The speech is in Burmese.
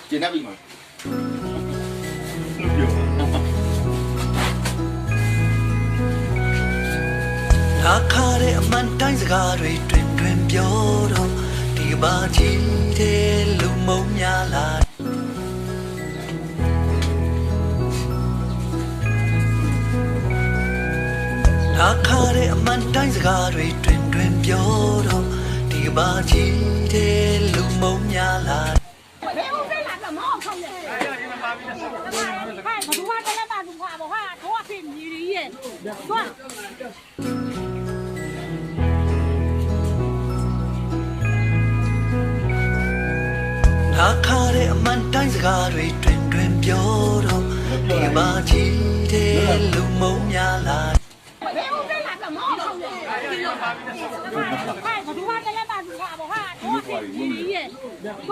ကျင်နေပြီမလာခါတဲ့အမှန်တိုင်းစကားတွေတွင်တွင်ပြောတော့ဒီဘာကြီးတဲ့လူမုံများလာလာခါတဲ့အမှန်တိုင်းစကားတွေတွင်တွင်ပြောတော့ဒီဘာကြီးတဲ့လူမုံများလာ没有这哪怎么好看的？哎呀，你们妈逼的！哎，我说话跟他爸说话，我话说话骗你的耶，说。လာခါတဲ့အမှန်တိုင်းစကားတွေတွင်တွင်ပြောတော့ဒီဘာကြီးတဲ့လူမုံများလာ没有这哪怎么好看的？哎，我说话跟他爸说话，我话说话骗你的耶，说。